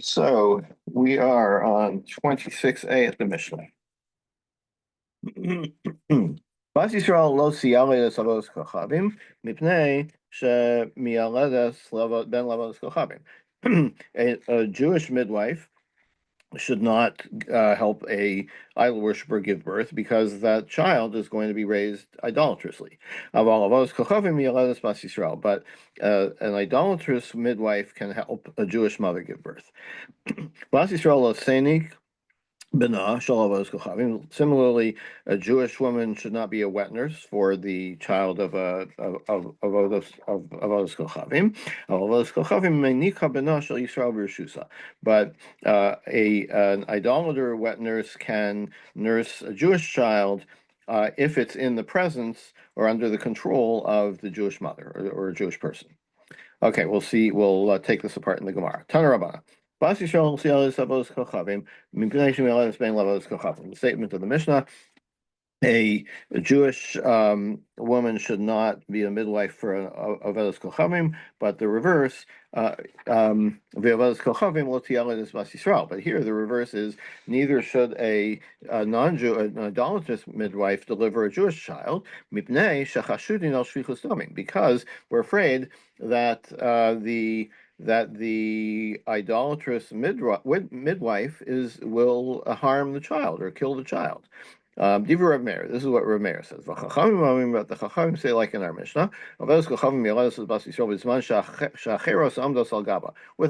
So we are on 26a at the Mishnah. Bas Yisrael lo siyaledes avodas kochavim mipnei shemialedes ben lavodas kochavim. A Jewish midwife should not help a idol worshiper give birth because that child is going to be raised idolatrously. But an idolatrous midwife can help a Jewish mother give birth. Similarly, a Jewish woman should not be a wet nurse for the child of Avodas Kochavim. But an idolater wet nurse can nurse a Jewish child if it's in the presence or under the control of the Jewish mother or a Jewish person. Okay, we'll see. We'll take this apart in the Gemara. Tana Rabbana. The statement of the Mishnah: a Jewish woman should not be a midwife for Avodas Kochavim, but the reverse, Avodas Kochavim lo tiyaledes bas Yisrael. But here the reverse is neither should a non-Jew, an idolatrous midwife deliver a Jewish child, mipnei shechashudin al shfichus damim, because we're afraid that the idolatrous midwife will harm the child or kill the child. Divrei Rav Meir. This is what Rav Meir says. But the Chachamim say, like in our Mishnah, with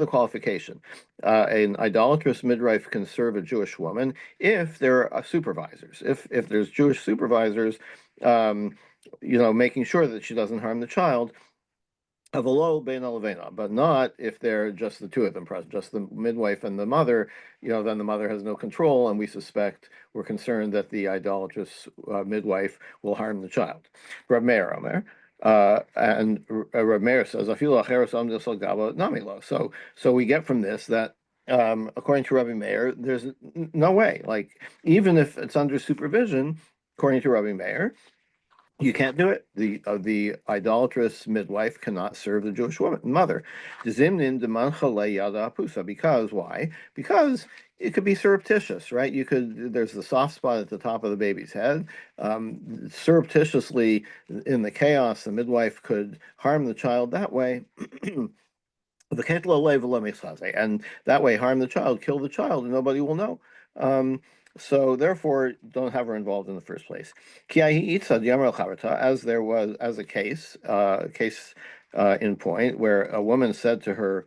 a qualification. An idolatrous midwife can serve a Jewish woman if there are supervisors. If there's Jewish supervisors, making sure that she doesn't harm the child. But not if they're just the two of them present, just the midwife and the mother. Then the mother has no control, and we're concerned that the idolatrous midwife will harm the child. Reb Meir Omer. And Reb Meir says, so we get from this that according to Rabbi Meir, there's no way. Like, even if it's under supervision, according to Rabbi Meir, you can't do it. The idolatrous midwife cannot serve the Jewish mother. Because why? Because it could be surreptitious, right? There's the soft spot at the top of the baby's head. Surreptitiously, in the chaos, the midwife could harm the child that way. And that way harm the child, kill the child, and nobody will know. So therefore, don't have her involved in the first place. As there was a case in point where a woman said to her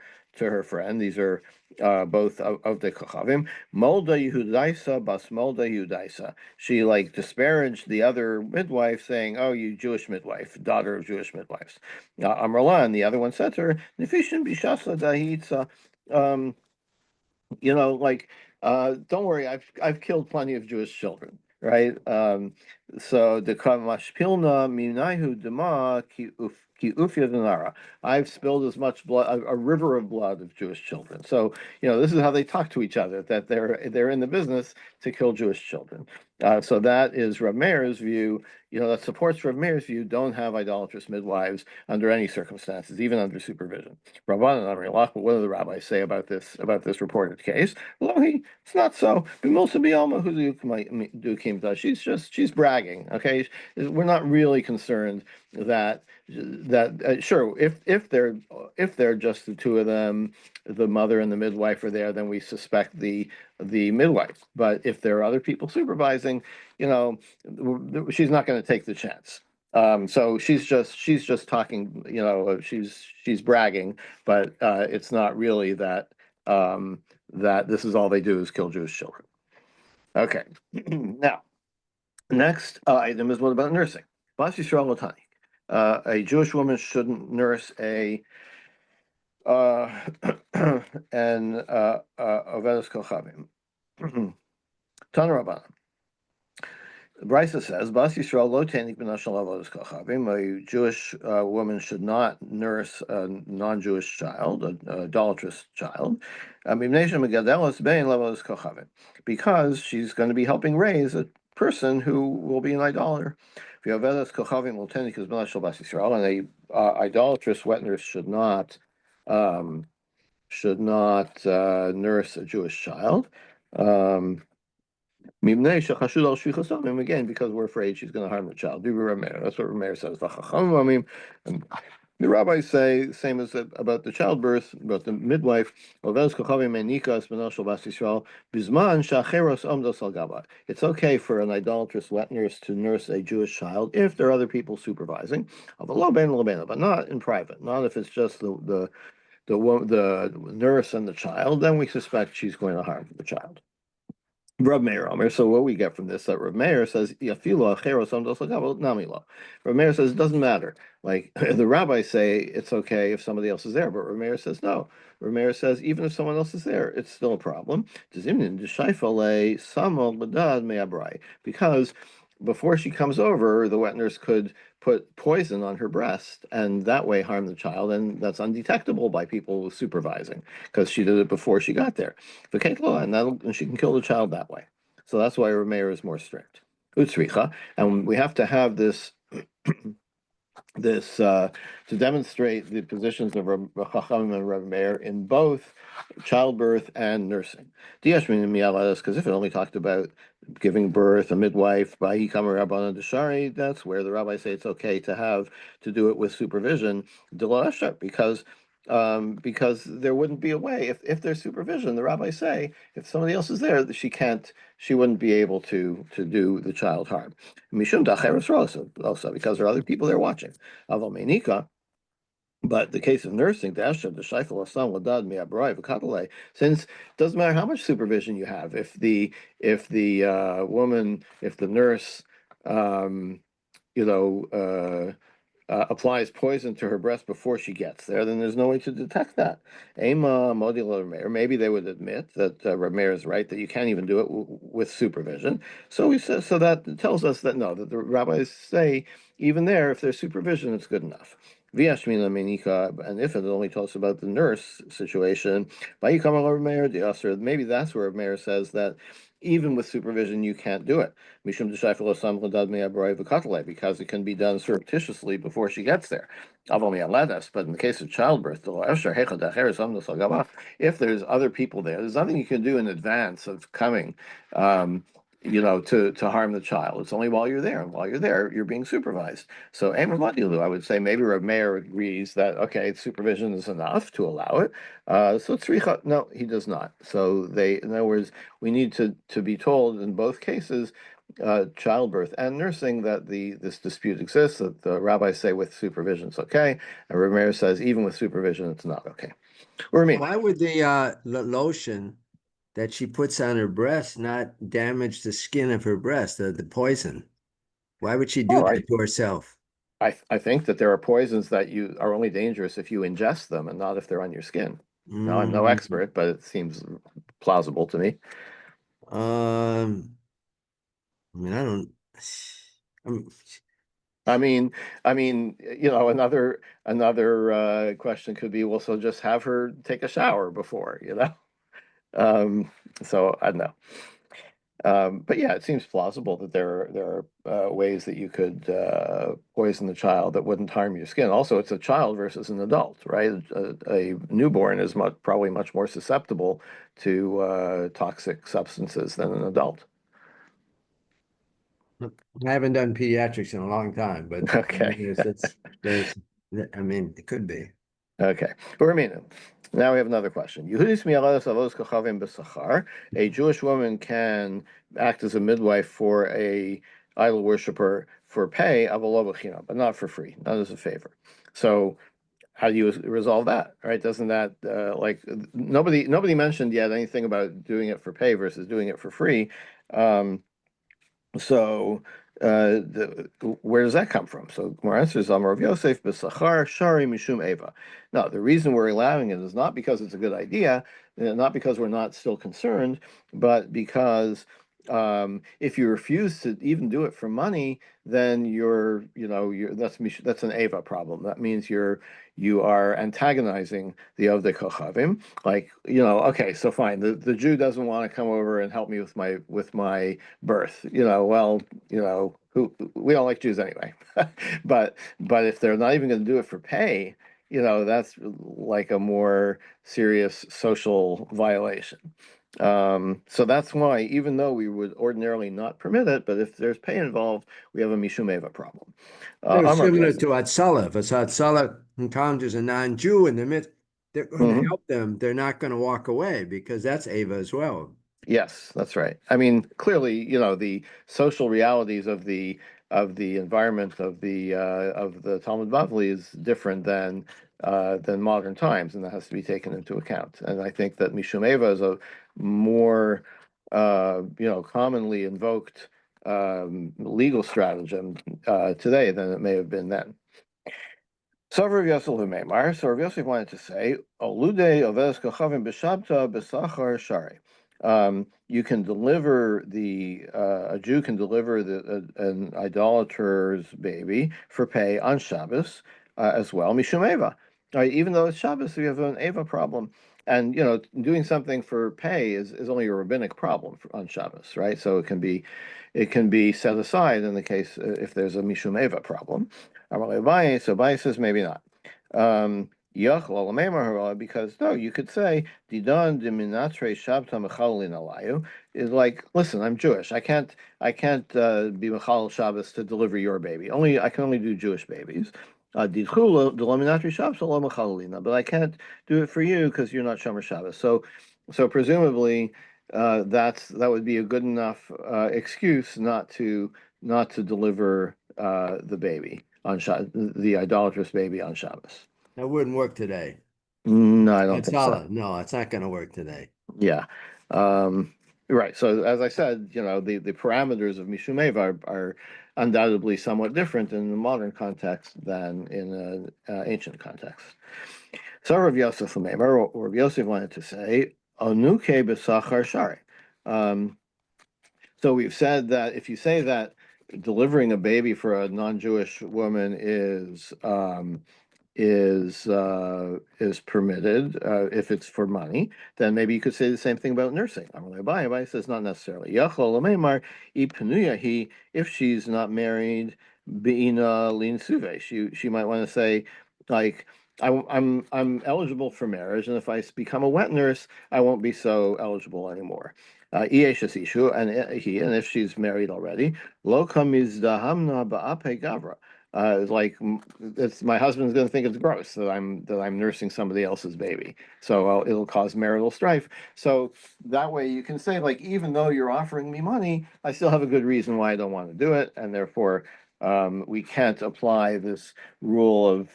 friend, these are both of the Kochavim, Molda Yehudaisa bas Molda Yehudaisa. She disparaged the other midwife, saying, "Oh, you Jewish midwife, daughter of Jewish midwives." Amrullah, and the other one said to her, "Nefishim bishasa dahitza." Don't worry, I've killed plenty of Jewish children, right? So the Kamashpilna Minahu Dema ki Ufya Denara. I've spilled as much blood, a river of blood of Jewish children. So this is how they talk to each other, that they're in the business to kill Jewish children. So that is Rav Meir's view. That supports Rav Meir's view. Don't have idolatrous midwives under any circumstances, even under supervision. Rabbanan Amrilach, but what do the rabbis say about this reported case? Lohi, it's not so. She's bragging. Okay, we're not really concerned that sure, if they're just the two of them, the mother and the midwife are there, then we suspect the midwife. But if there are other people supervising, she's not going to take the chance. So she's just talking, she's bragging, but it's not really that this is all they do is kill Jewish children. Okay. Now, next item is, what about nursing? Bas Yisrael Lotani. A Jewish woman shouldn't nurse an Avodas Kochavim. Tana Rabbanan. Brisa says, "Bas Yisrael lo tenik b'nashal avodas kochavim." A Jewish woman should not nurse a non-Jewish child, an idolatrous child, because she's going to be helping raise a person who will be an idolater. And a idolatrous wet nurse should not should not nurse a Jewish child. Um, Mimnei shechashul al shvichas damim, again, because we're afraid she's going to harm the child. That's what Rameir says. V'chachamim, and the rabbis say same as about the childbirth, about the midwife. It's okay for an idolatrous wet nurse to nurse a Jewish child if there are other people supervising, but not in private. Not if it's just the nurse and the child. Then we suspect she's going to harm the child. Rav Meir Omer. So what we get from this, that Rav Meir says, "Yafilo acheros amdos lagavo namilo." Rav Meir says it doesn't matter. Like the rabbis say, it's okay if somebody else is there, but Rav Meir says no. Rav Meir says even if someone else is there, it's still a problem. Because before she comes over, the wet nurse could put poison on her breast and that way harm the child, and that's undetectable by people supervising because she did it before she got there. And she can kill the child that way. So that's why Rameir is more strict. Utsricha, and we have to have this to demonstrate the positions of Chachamim and Rav Meir in both childbirth and nursing. Because if it only talked about giving birth, a midwife, that's where the rabbis say it's okay to have to do it with supervision, because there wouldn't be a way if there's supervision. The rabbis say if somebody else is there, she wouldn't be able to do the child harm. Mishum dacheres also because there are other people there watching. Avamenika, but the case of nursing, since it doesn't matter how much supervision you have, if the nurse, um, you know, applies poison to her breast before she gets there, then there's no way to detect that. Or maybe they would admit that Rameir is right that you can't even do it with supervision. So that tells us that no, that the rabbis say even there, if there's supervision, it's good enough. And if it only tells us about the nurse situation, maybe that's where Rameir says that even with supervision, you can't do it. Mishum because it can be done surreptitiously before she gets there. But in the case of childbirth, if there's other people there, there's nothing you can do in advance of coming. To harm the child. It's only while you're there, and while you're there, you're being supervised. So, I would say maybe Rav Meir agrees that okay, supervision is enough to allow it. So tzricha, no, he does not. So in other words, we need to be told in both cases, childbirth and nursing, that this dispute exists. That the rabbis say with supervision it's okay, and Rav Meir says even with supervision it's not okay. Or I mean, Why would the lotion that she puts on her breast not damage the skin of her breast, the poison? Why would she do oh, that to herself? I think that there are poisons that you are only dangerous if you ingest them and not if they're on your skin. Now, I'm no Mm, expert, but it seems plausible to me. um, I mean, I don't. I'm, I mean, another question could be, well, so just have her take a shower before. Um, so I don't know. But yeah, it seems plausible that there are ways that you could poison the child that wouldn't harm your skin. Also, it's a child versus an adult, right? A newborn is probably much more susceptible to toxic substances than an adult. I haven't done pediatrics in a long time, but Okay. there's, I mean, it could be. Okay. Uramina. Now we have another question. Yehudis mi'aladas avos kochavim b'sachar. A Jewish woman can act as a midwife for a idol worshiper for pay, avalo b'chinam, but not for free, not as a favor. So how do you resolve that? Right? Doesn't that like nobody mentioned yet anything about doing it for pay versus doing it for free? Um, so where does that come from? So Gemara answers, Amar of Yosef b'sachar shari mishum eva. No, the reason we're allowing it is not because it's a good idea, not because we're not still concerned, but because if you refuse to even do it for money, then that's an eva problem. That means you are antagonizing the Ovdei Kochavim. Like, okay, so fine. The Jew doesn't want to come over and help me with my birth. Well, who we don't like Jews anyway. But if they're not even going to do it for pay, that's like a more serious social violation. So that's why, even though we would ordinarily not permit it, but if there's pay involved, we have a Mishum Eva problem. It was Amar similar to Yosef. Hatzalah. If Hatzalah encounters a non-Jew in the midst, they're going to help them. They're not going to walk away because that's Ava as well. Yes, that's right. I mean, clearly, the social realities of the environment of the Talmud Bavli is different than modern times, and that has to be taken into account. And I think that Mishum Eva is a more commonly invoked legal stratagem today than it may have been then. So Rav Yosef Lememar, so Rav Yosef wanted to say, Olude oves kochavim b'shabta b'sachar shari. You can deliver a Jew can deliver an idolater's baby for pay on Shabbos as well, mishum eva. Even though it's Shabbos, we have an eva problem, and doing something for pay is only a rabbinic problem on Shabbos, right? So it can be set aside in the case if there's a mishum eva problem. So Abai says maybe not. Because no, you could say Didan diminatre shabta mechalin alayu is like, listen, I'm Jewish. I can't be mechal Shabbos to deliver your baby. I can only do Jewish babies. Didchula delaminatre Shabbos lo mechalina, but I can't do it for you because you're not Shomer Shabbos. So presumably, that would be a good enough excuse not to deliver the baby on the idolatrous baby on Shabbos. That wouldn't work today. No, I don't think so. Hatzalah, no, it's not going to work today. Yeah. Um, right. So as I said, the parameters of Mishum Eva are undoubtedly somewhat different in the modern context than in an ancient context. So Rav Yosef Rav Yosef wanted to say, Onuke b'sachar shari. Um, so we've said that if you say that delivering a baby for a non-Jewish woman is permitted if it's for money, then maybe you could say the same thing about nursing. Abai says not necessarily. Yachol lememar ipanuyahi, if she's not married, beina lin suve. She might want to say, like, I'm eligible for marriage, and if I become a wet nurse, I won't be so eligible anymore. Ishu, and if she's married already, lo kamizdahamna ba'ape gavra. Like, it's my husband's going to think it's gross that I'm nursing somebody else's baby, so it'll cause marital strife. So that way you can say, like, even though you're offering me money, I still have a good reason why I don't want to do it, and therefore we can't apply this rule of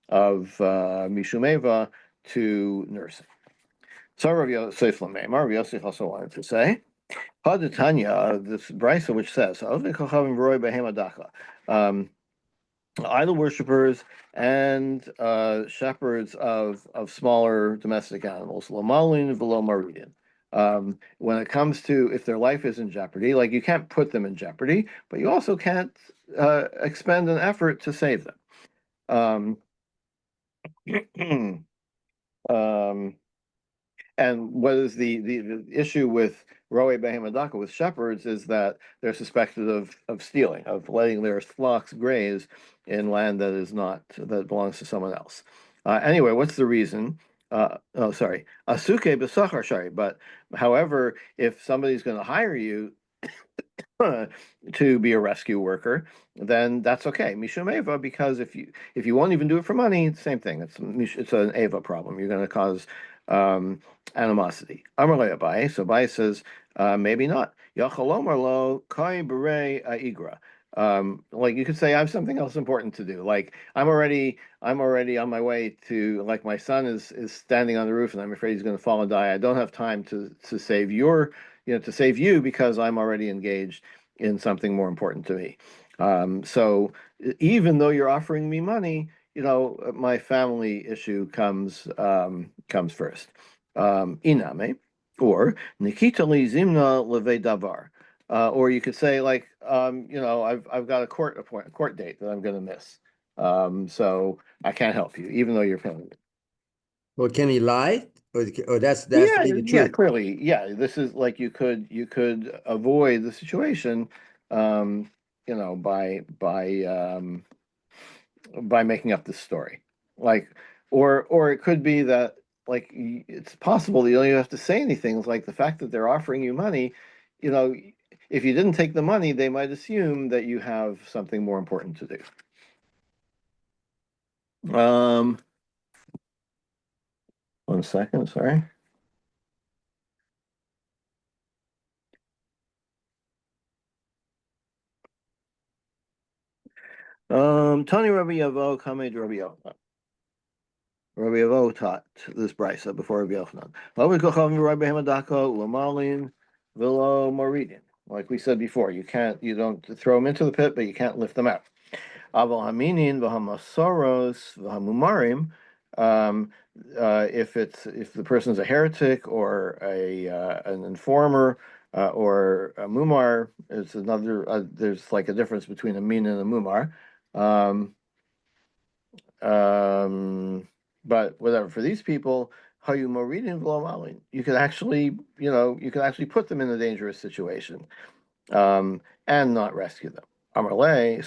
mishumeva to nursing. So Rav Yosef Lamemar, Rav Yosef also wanted to say, Hadatanya, this brisa which says, um, idol worshippers and shepherds of smaller domestic animals, Lamalin velo maridin. When it comes to if their life is in jeopardy, like, you can't put them in jeopardy, but you also can't expend an effort to save them. Um, um, And what is the issue with Roe Behemadaka with shepherds is that they're suspected of stealing, of letting their flocks graze in land that belongs to someone else. Anyway, what's the reason? Oh, sorry, asuke b'sachar shari. But however, if somebody's going to hire you to be a rescue worker, then that's okay. Mishum Eva, because if you won't even do it for money, it's the same thing. It's an Eva problem. You're going to cause animosity. Amarle Abai. So Abai says maybe not. Yachalomar lo kai bere igra. Like, you could say I have something else important to do. Like, I'm already on my way to, like, my son is standing on the roof and I'm afraid he's going to fall and die. I don't have time to save to save you because I'm already engaged in something more important to me. So even though you're offering me money, my family issue comes first. Iname, or Nikita li zimna leve davar. Or you could say, like, I've got a court date that I'm going to miss. So I can't help you, even though you're paying me. Well, can he lie? Or that's Yeah, to be the yeah, truth. clearly. Yeah, this is like you could avoid the situation, um, by making up this story. Like, or it could be that like it's possible that you don't even have to say anything. It's like the fact that they're offering you money, you know, if you didn't take the money, they might assume that you have something more important to do. 1 second, sorry. Tony Rabbi Yavo, Kamed Rabbi Yochanan. Rabbi Yavo taught this brisa before Rabbi Yochanan. Rabbi Kochav Rabbi Hamadako, Lamalin, Vilo Moridin. Like we said before, you don't throw them into the pit, but you can't lift them out. Aval Haminin v'Hamasoros v'Hamumarim. Um, if the person's a heretic or an informer or a mumar, it's another. There's like a difference between a min and a mumar. Um, um, but whatever, for these people, hayu moridin v'lo malin. You could actually put them in a dangerous situation, and not rescue them. Amarle.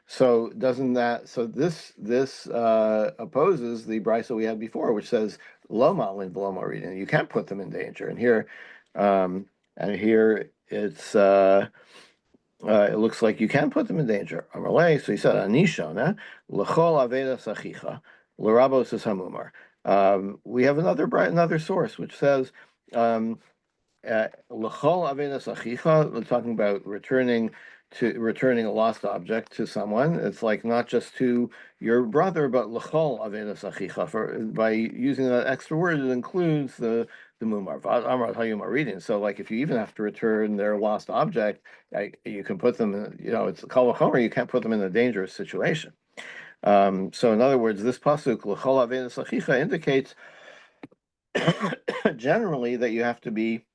So doesn't that so this opposes the brisa we had before, which says lo malin v'lo moridin. You can't put them in danger. Um, and here it looks like you can put them in danger. Amarle. So he said anishona l'chol aveda sachicha l'rabos is hamumar. We have another source which says. L'chol avenas achicha, we're talking about returning a lost object to someone. It's like not just to your brother, but l'chol avenas achicha. By using that extra word, it includes the mumar. Amar hayum reading. So, like, if you even have to return their lost object, you can put them in. It's kol v'chomer. You can't put them in a dangerous situation. So, in other words, this pasuk l'chol avenas achicha indicates generally that you have to be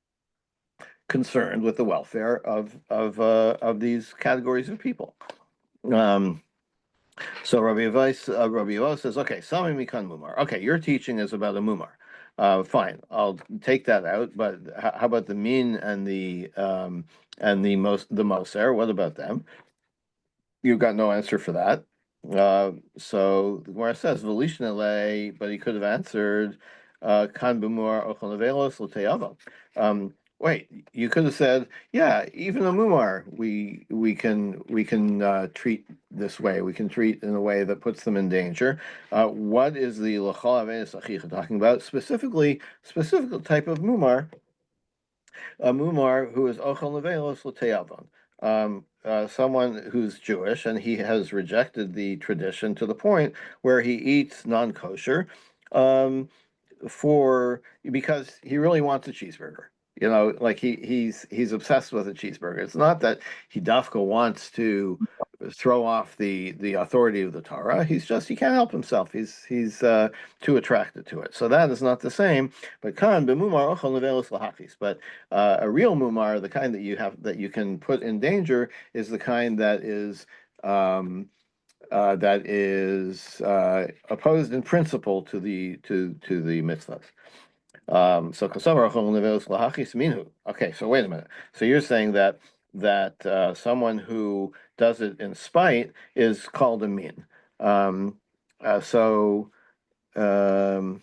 concerned with the welfare of these categories of people. So Rabbi Yavo says, okay, Sami Mikan Mumar. Okay, your teaching is about a Mumar. Fine, I'll take that out. But how about the Min and the Moser? What about them? You got no answer for that. So the Gemara says, "Velishnele," but he could have answered, "Kan b'mur ochel nevelos l'teyava." Wait, you could have said, "Yeah, even a mumar, we can treat this way. We can treat in a way that puts them in danger." What is the l'chol avenis achicha talking about? Specific type of mumar, a mumar who is ochel nevelos l'teyavon, someone who's Jewish and he has rejected the tradition to the point where he eats non-kosher, um, for because he really wants a cheeseburger. Like he's obsessed with a cheeseburger. It's not that he dafka wants to throw off the authority of the Torah. He can't help himself. He's too attracted to it. So that is not the same. But kan b'mumar ochel nevelos lahachis. But a real mumar, the kind that you can put in danger, is the kind that is opposed in principle to the mitzvahs. Okay, so wait a minute. So you're saying that someone who does it in spite is called a min. Um, uh, so um,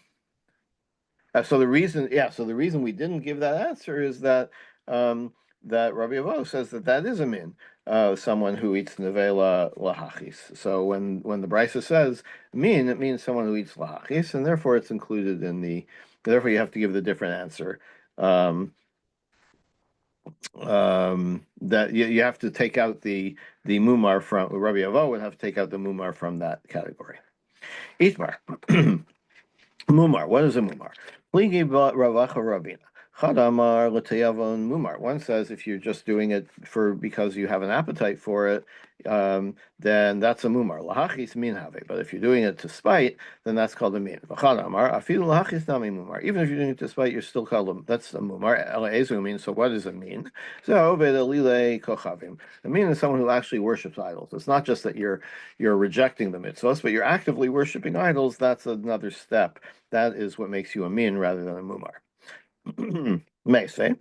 so the reason we didn't give that answer is that Rabbi Avo says that is a min, someone who eats nevela lahachis. So when the brisa says min, it means someone who eats lahachis, and therefore it's included in the. Therefore, you have to give the different answer. That you have to take out the mumar from Rabbi Avo would have to take out the mumar from that category. Itmar. Mumar. What is a mumar? Pligi ravacha ravina. Chadamar l'teyavon mumar. One says if you're just doing it because you have an appetite for it, then that's a mumar. Lahachis min have. But if you're doing it to spite, then that's called a min. V'chadamar afilu lahachis nami mumar. Even if you're doing it to spite, you're still called that's a mumar. Elaezu means. So what is a min? So lile kochavim. A min is someone who actually worships idols. It's not just that you're rejecting the mitzvahs, but you're actively worshiping idols. That's another step. That is what makes you a min rather than a mumar. May say.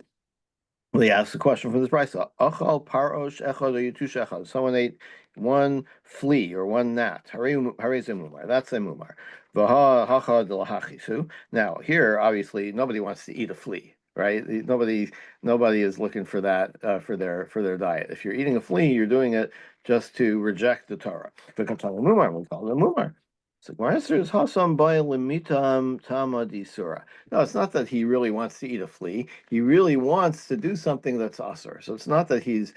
Well, he asks the question from this brisa. Achal parosh echad or yutush echad. Someone ate one flea or one gnat. Hare zemumar. That's a mumar. V'ha hachad lahachisu. Now here, obviously, nobody wants to eat a flea, right? Nobody is looking for that for their diet. If you're eating a flea, you're doing it just to reject the Torah. V'katana mumar. We call it a mumar. So Gemara answers hasam by limitam tama disura. No, it's not that he really wants to eat a flea. He really wants to do something that's asur. So it's not that he's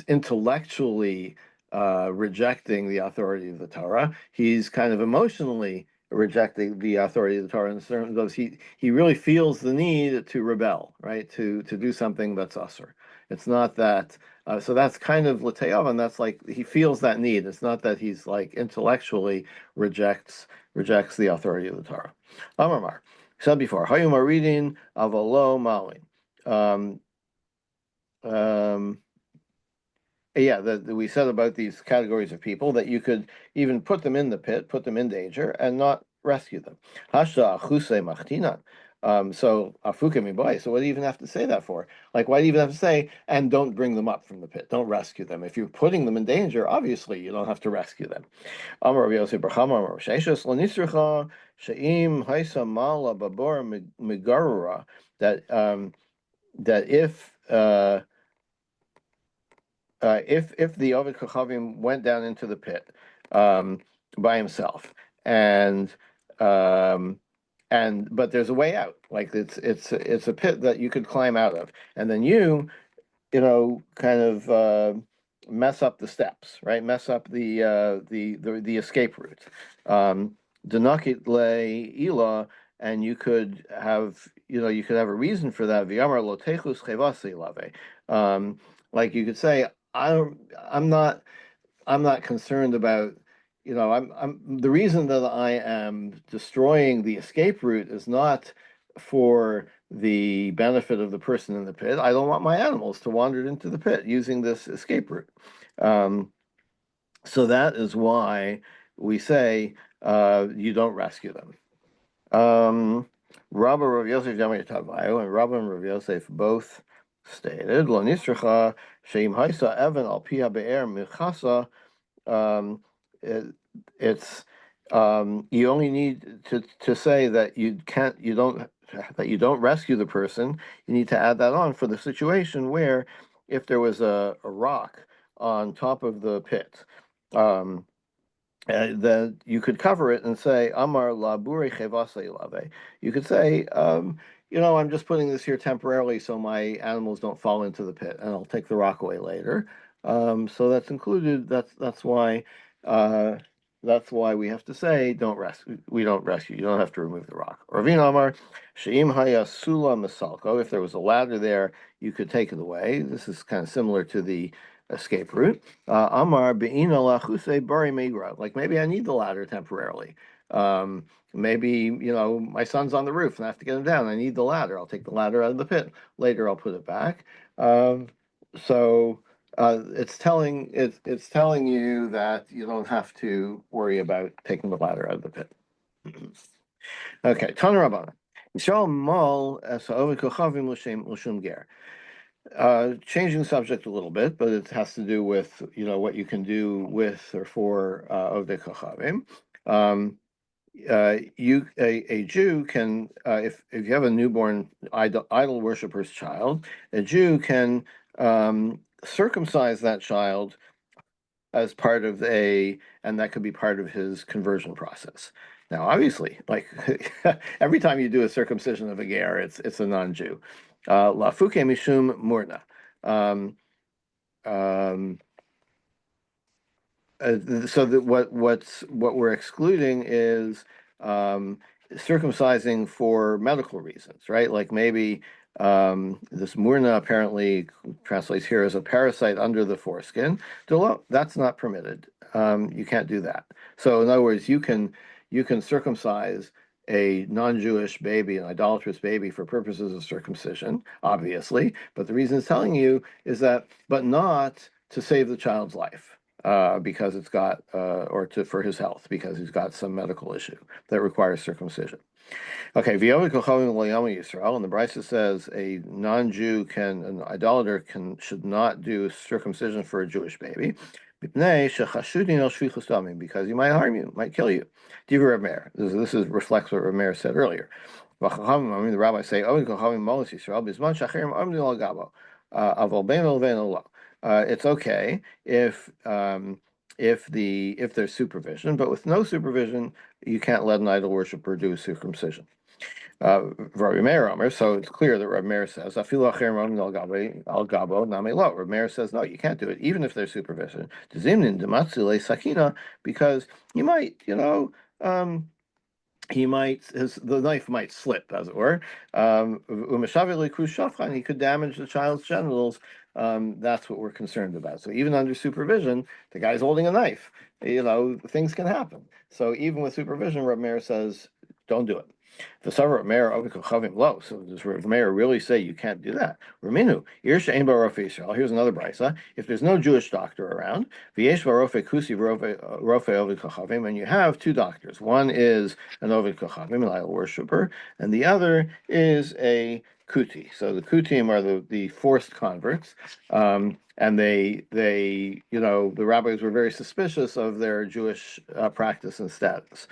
intellectually rejecting the authority of the Torah. He's kind of emotionally rejecting the authority of the Torah in terms of he really feels the need to rebel, right? To do something that's asur. It's not that. So that's kind of l'teyav, and that's like he feels that need. It's not that he's like intellectually rejects the authority of the Torah. Amar said before, Hayum are reading Avalo Malin. Um, um, yeah, we said about these categories of people that you could even put them in the pit, put them in danger, and not rescue them. Hasha achuse machtina. So afuke mibai. So what do you even have to say that for? Like, why do you even have to say, and don't bring them up from the pit? Don't rescue them. If you're putting them in danger, obviously you don't have to rescue them. Amar Rabbi Yosef Bar Chama Amar Sheshus Lanisricha Sheim Haisa Mala Babor Migarura, that if the Ovid Kochavim went down into the pit um, by himself, and um, but there's a way out, like it's a pit that you could climb out of, and then kind of mess up the steps, right? Mess up the escape route. Denakit le ila, and you could have a reason for that. V'yamar lo techus chevasi lave. Like you could say, I'm not I'm not concerned about, I'm the reason that I am destroying the escape route is not for the benefit of the person in the pit. I don't want my animals to wander into the pit using this escape route. Um, so that is why we say you don't rescue them. Rabba Rav Yosef Yamar Tavayo and Rabba and Rav Yosef both stated, Lo nisracha sheim haisa evan al pia be'er michasa. um, it, it's You only need to say that you don't rescue the person. You need to add that on for the situation where if there was a rock on top of the pit, um, then you could cover it and say, Amar labure chevase lave. You could say, I'm just putting this here temporarily so my animals don't fall into the pit, and I'll take the rock away later. So that's included. Uh, that's why we have to say, don't rescue. We don't rescue. You don't have to remove the rock. Ravina Amar, sheim haya sula misalko. If there was a ladder there, you could take it away. This is kind of similar to the escape route. Amar be'ina lachuse bari megra. Like maybe I need the ladder temporarily. Maybe my son's on the roof and I have to get him down. I need the ladder. I'll take the ladder out of the pit. Later I'll put it back. So it's telling you that you don't have to worry about taking the ladder out of the pit. Okay, Tana Rabbana. Yisrael mal as ha'ovid kochavim l'shem ger. Changing the subject a little bit, but it has to do with what you can do with or for Ovdei Kochavim. A Jew can if you have a newborn idol worshiper's child, a Jew can circumcise that child as part of and that could be part of his conversion process. Now, obviously, like every time you do a circumcision of a ger, it's a non-Jew. Lafuke mishum murna. Um, um, so that what we're excluding is circumcising for medical reasons, right? Like maybe this murna apparently translates here as a parasite under the foreskin. That's not permitted. You can't do that. So in other words, you can circumcise a non-Jewish baby, an idolatrous baby, for purposes of circumcision, obviously. But the reason it's telling you is that, but not to save the child's life because it's got, for his health, because he's got some medical issue that requires circumcision. Okay, V'yovi kochavim lo yamu Yisrael, and the Brisa says a non-Jew an idolater should not do circumcision for a Jewish baby, because he might harm you, might kill you. Divrei Reb Meir. This reflects what Reb Meir said earlier. I mean, the rabbis say, "Ovid kochavim molos Yisrael bisman shachirim omdim al gabo, aval beinu leveinu lo." It's okay if there's supervision, but with no supervision, you can't let an idol worshiper do circumcision. Rabbi Meir Omer, so it's clear that Rabbi Meir says, "Afilu acherim al gabo name lo." Rabbi Meir says, no, you can't do it, even if there's supervision. Tezimnin dematzile sakina, because you might, the knife might slip, as it were. He could damage the child's genitals. That's what we're concerned about. So even under supervision, the guy's holding a knife. Things can happen. So even with supervision, Reb Meir says, don't do it. The Sarah Meir Ovikochavim low. So does Reb Meir really say you can't do that? Raminu, here's another brisa. If there's no Jewish doctor around, V'yesh Barofe Kusi Rofe Ovikochavim, and you have two doctors. One is an Ovid Kochavim, an idol worshiper, and the other is a Kuti. So the Kutim are the forced converts, and the rabbis were very suspicious of their Jewish practice and status.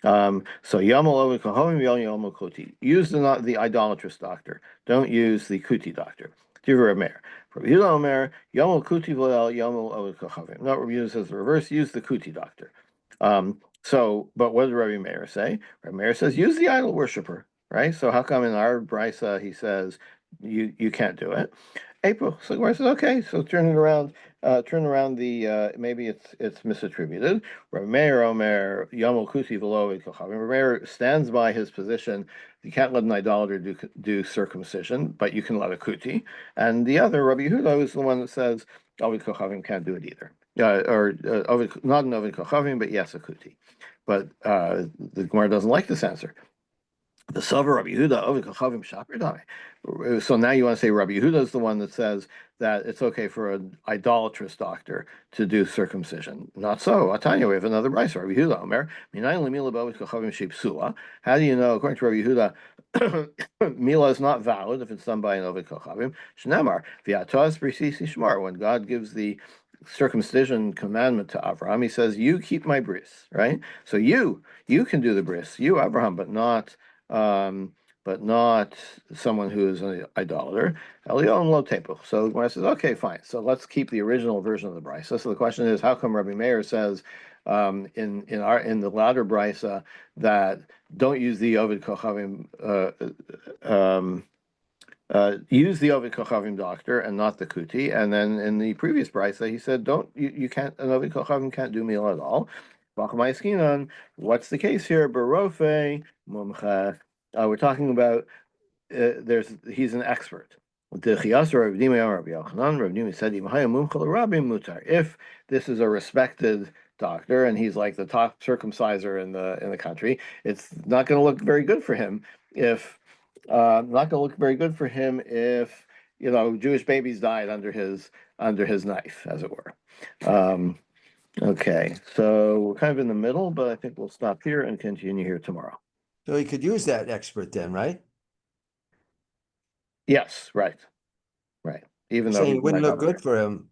So Yomel Ovid Kochavim, Yomel Kuti. Use the idolatrous doctor. Don't use the Kuti doctor. Divrei Meir. Rabbi Yehuda Omer, Yomel Kuti v'el Yomel Ovid Kochavim. Not Rabbi Yehuda says the reverse. Use the Kuti doctor. But what did Rabbi Meir say? Rabbi Meir says, use the idol worshiper, right? So how come in our brisa he says you can't do it? April. So Gemara says, okay, so turn around the maybe it's misattributed. Rabbi Meir Omer Yomel Kuti v'lo Kochavim. Rabbi Meir stands by his position. You can't let an idolater do circumcision, but you can let a kuti. And the other Rabbi Yehuda is the one that says Ovid Kochavim can't do it either. Not an Ovid Kochavim, but yes, a kuti. But the Gemara doesn't like this answer. The Sover Rabbi Yehuda Ovid Kochavim Shapir. So now you want to say Rabbi Yehuda is the one that says that it's okay for an idolatrous doctor to do circumcision. Not so. Atanya, we have another brisa. Rabbi Yehuda Omer Minayin Lemila Ovid Kochavim Shepsula. How do you know? According to Rabbi Yehuda, Mila is not valid if it's done by an Ovid Kochavim. Shnemar V'atos Brisisi Shmar. When God gives the circumcision commandment to Abraham, he says, "You keep my bris," right? So you can do the bris, you Abraham, but not someone who is an idolater. Elion lo tepuch. So Gemara says, okay, fine. So let's keep the original version of the brisa. So the question is, how come Rabbi Meir says in the latter brisa that don't use the Ovid Kochavim use the Ovid Kochavim doctor and not the Kuti, and then in the previous brisa he said you can't, an Ovid Kochavim can't do meal at all. What's the case here? Barofe mumcha. We're talking about he's an expert. If this is a respected doctor and he's like the top circumciser in the country, it's not going to look very good for him if Jewish babies died under his knife, as it were. Okay, so we're kind of in the middle, but I think we'll stop here and continue here tomorrow. So he could use that expert then, right? Yes, right. Even though Saying it wouldn't look good for him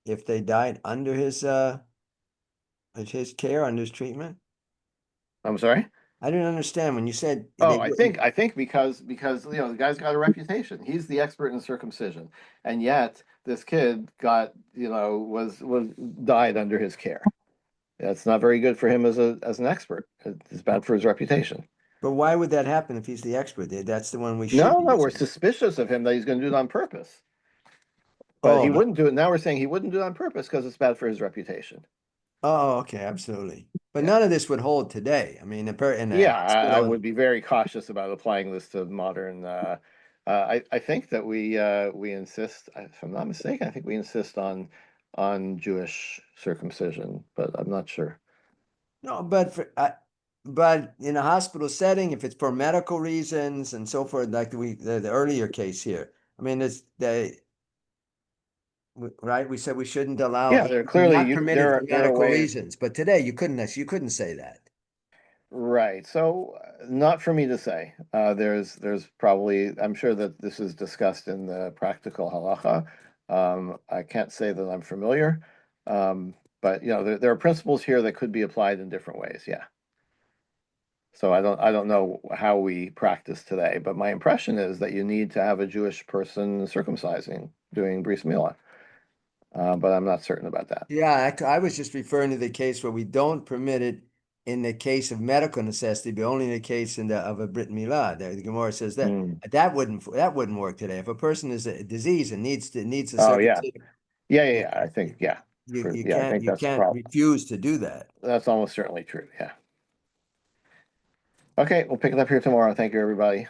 if they died under his care, under his treatment. I'm sorry? I didn't understand when you said. I think because the guy's got a reputation. He's the expert in circumcision, and yet this kid got was died under his care. That's not very good for him as an expert. It's bad for his reputation. But why would that happen if he's the expert? That's the one we should. No, we're suspicious of him that he's going to do it on purpose. But he wouldn't do it. Now we're saying he wouldn't do it on purpose because it's bad for his reputation. Oh, okay, absolutely. But none of this would hold today. I mean, I would be very cautious about applying this to modern. I think that we insist, if I'm not mistaken, I think we insist on Jewish circumcision, but I'm not sure. No, but in a hospital setting, if it's for medical reasons and so forth, like the earlier case here, I mean, right? We said we shouldn't allow. Yeah, they're clearly not permitted for medical reasons, but today you couldn't say that. Right. So, not for me to say. There's probably, I'm sure that this is discussed in the practical halacha. I can't say that I'm familiar, but there are principles here that could be applied in different ways. Yeah. So I don't know how we practice today, but my impression is that you need to have a Jewish person circumcising, doing bris milah. But I'm not certain about that. Yeah, I was just referring to the case where we don't permit it in the case of medical necessity, but only in the case of a Brit Milah. The Gemara says that Mm. that wouldn't work today. If a person is a disease and needs a Oh yeah. circumcision, Yeah, yeah, you, yeah. I think, yeah. you Yeah, I can't think you that's can't probably refuse to do that. that's almost certainly true. Yeah. Okay, we'll pick it up here tomorrow. Thank you, everybody.